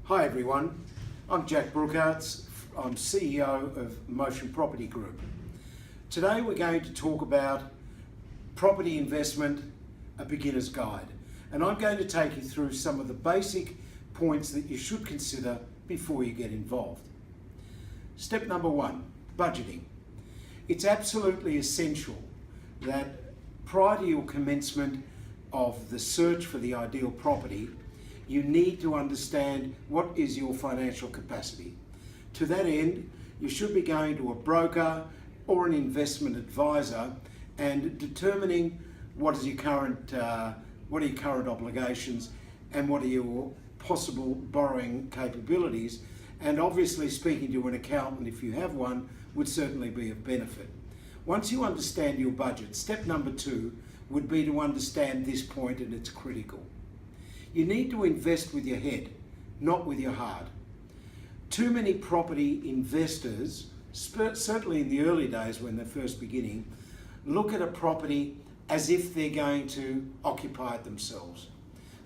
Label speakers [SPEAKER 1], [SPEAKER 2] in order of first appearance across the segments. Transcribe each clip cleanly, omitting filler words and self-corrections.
[SPEAKER 1] Hi everyone, I'm Jack Brookarts. I'm CEO of Motion Property Group. Today we're going to talk about property investment, a beginner's guide. And I'm going to take you through some of the basic points that you should consider before you get involved. Step number one, budgeting. It's absolutely essential that prior to your commencement of the search for the ideal property, you need to understand what is your financial capacity. To that end, you should be going to a broker or an investment advisor and determining what are your current obligations and what are your possible borrowing capabilities. And obviously speaking to an accountant, if you have one, would certainly be of benefit. Once you understand your budget, step number two would be to understand this point, and it's critical. You need to invest with your head, not with your heart. Too many property investors, certainly in the early days when they're first beginning, look at a property as if they're going to occupy it themselves.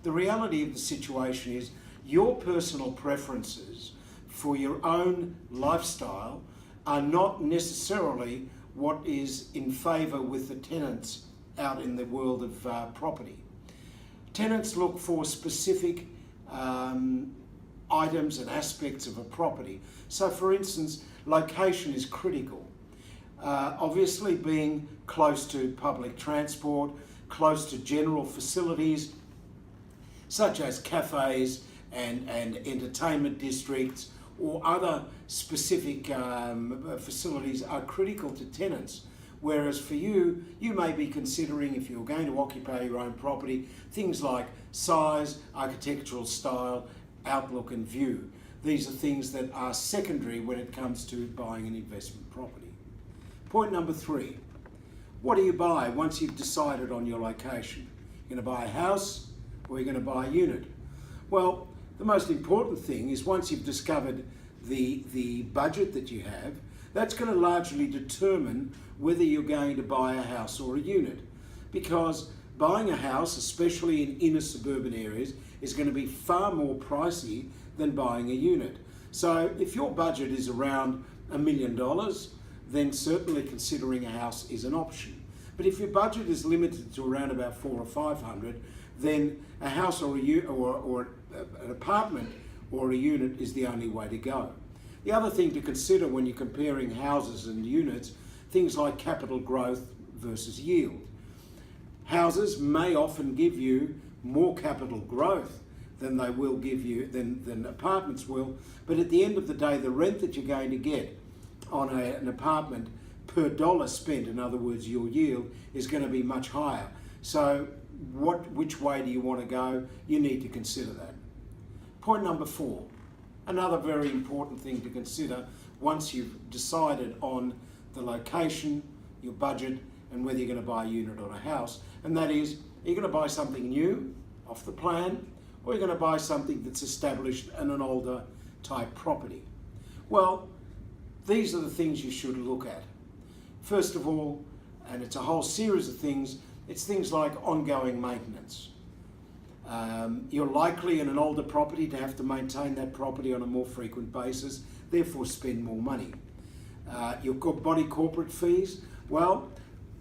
[SPEAKER 1] The reality of the situation is your personal preferences for your own lifestyle are not necessarily what is in favour with the tenants out in the world of property. Tenants look for specific items and aspects of a property. So for instance, location is critical. Obviously being close to public transport, close to general facilities such as cafes and entertainment districts or other specific facilities are critical to tenants. Whereas for you, you may be considering, if you're going to occupy your own property, things like size, architectural style, outlook and view. These are things that are secondary when it comes to buying an investment property. Point number three, what do you buy once you've decided on your location? You're going to buy a house or you're going to buy a unit? Well, the most important thing is once you've discovered the budget that you have, that's going to largely determine whether you're going to buy a house or a unit. Because buying a house, especially in inner suburban areas, is going to be far more pricey than buying a unit. So if your budget is around $1 million, then certainly considering a house is an option. But if your budget is limited to around about 400 or 500, then a house or an apartment or a unit is the only way to go. The other thing to consider when you're comparing houses and units, things like capital growth versus yield. Houses may often give you more capital growth than they will give you, than apartments will, but at the end of the day, the rent that you're going to get on an apartment per dollar spent, in other words, your yield, is going to be much higher. So which way do you want to go? You need to consider that. Point number four. Another very important thing to consider once you've decided on the location, your budget, and whether you're going to buy a unit or a house, and that is, are you going to buy something new, off the plan, or are you going to buy something that's established in an older type property? Well, these are the things you should look at. First of all, and it's a whole series of things, it's things like ongoing maintenance. You're likely in an older property to have to maintain that property on a more frequent basis, therefore spend more money. Your body corporate fees, well,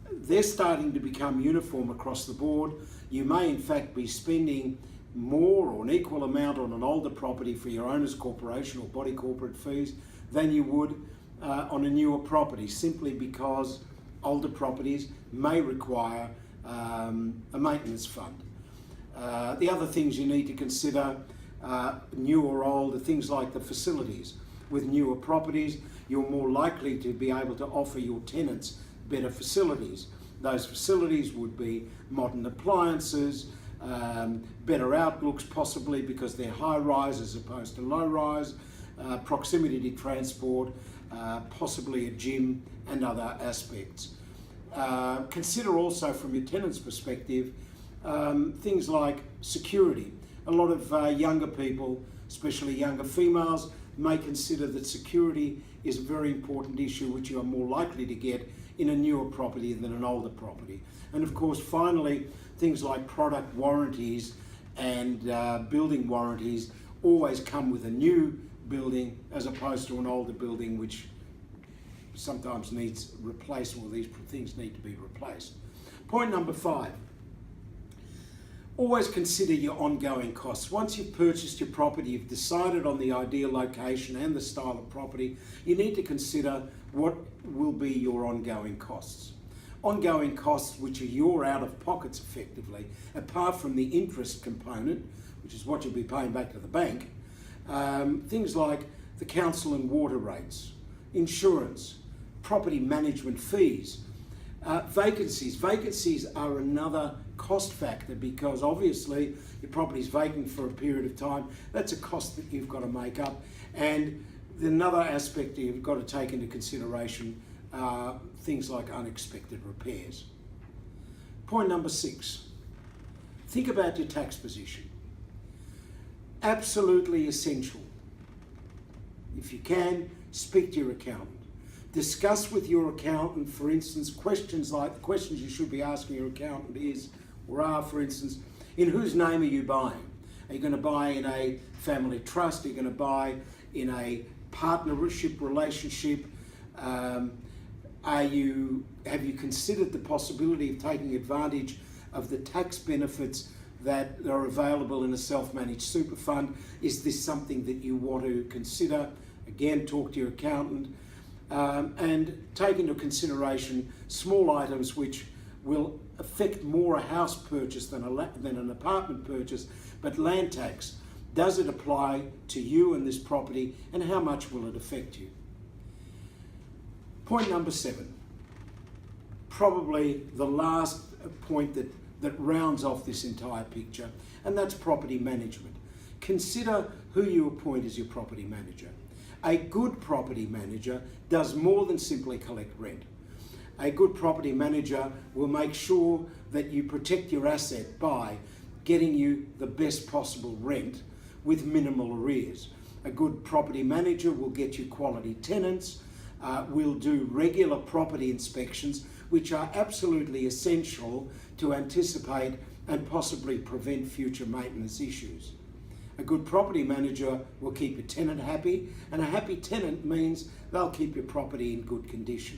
[SPEAKER 1] they're starting to become uniform across the board. You may in fact be spending more or an equal amount on an older property for your owner's corporation or body corporate fees than you would on a newer property, simply because older properties may require a maintenance fund. The other things you need to consider, new or old, are things like the facilities. With newer properties, you're more likely to be able to offer your tenants better facilities. Those facilities would be modern appliances, better outlooks possibly because they're high rise as opposed to low rise, proximity to transport, possibly a gym and other aspects. Consider also from your tenant's perspective things like security. A lot of younger people, especially younger females, may consider that security is a very important issue which you are more likely to get in a newer property than an older property. And of course, finally, things like product warranties and building warranties always come with a new building as opposed to an older building which sometimes needs replacement, or these things need to be replaced. Point number 5. Always consider your ongoing costs. Once you've purchased your property, you've decided on the ideal location and the style of property, you need to consider what will be your ongoing costs. Ongoing costs which are your out-of-pockets effectively, apart from the interest component, which is what you'll be paying back to the bank, things like the council and water rates, insurance, property management fees, vacancies. Vacancies are another cost factor because obviously your property is vacant for a period of time. That's a cost that you've got to make up. And another aspect that you've got to take into consideration are things like unexpected repairs. Point number 6. Think about your tax position. Absolutely essential. If you can, speak to your accountant. Discuss with your accountant, for instance, questions like the questions you should be asking your accountant is, or are, for instance, in whose name are you buying? Are you going to buy in a family trust? Are you going to buy in a partnership relationship? Have you considered the possibility of taking advantage of the tax benefits that are available in a self-managed super fund? Is this something that you want to consider? Again, talk to your accountant. And take into consideration small items which will affect more a house purchase than an apartment purchase, but land tax. Does it apply to you and this property, and how much will it affect you? Point number 7, probably the last point that rounds off this entire picture, and that's property management. Consider who you appoint as your property manager. A good property manager does more than simply collect rent. A good property manager will make sure that you protect your asset by getting you the best possible rent with minimal arrears. A good property manager will get you quality tenants, will do regular property inspections, which are absolutely essential to anticipate and possibly prevent future maintenance issues. A good property manager will keep a tenant happy, and a happy tenant means they'll keep your property in good condition.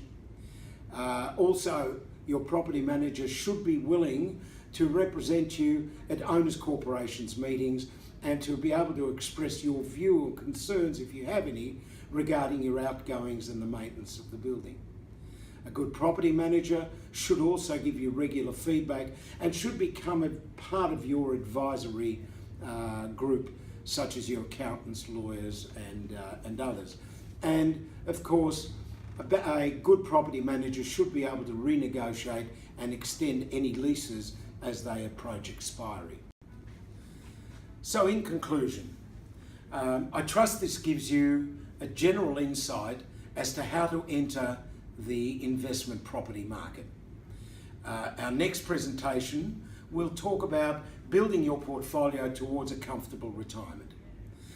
[SPEAKER 1] Also, your property manager should be willing to represent you at owners' corporations meetings and to be able to express your view or concerns, if you have any, regarding your outgoings and the maintenance of the building. A good property manager should also give you regular feedback and should become a part of your advisory group, such as your accountants, lawyers, and others. And of course, a good property manager should be able to renegotiate and extend any leases as they approach expiry. So in conclusion, I trust this gives you a general insight as to how to enter the investment property market. Our next presentation will talk about building your portfolio towards a comfortable retirement.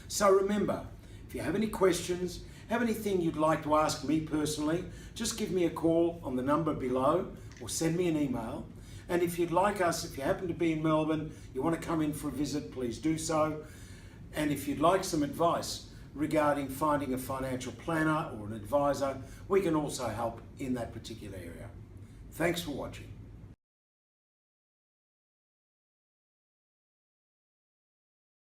[SPEAKER 1] So remember, if you have any questions, have anything you'd like to ask me personally, just give me a call on the number below or send me an email. And if you'd like us, if you happen to be in Melbourne, you want to come in for a visit, please do so. And if you'd like some advice regarding finding a financial planner or an advisor, we can also help in that particular area. Thanks for watching.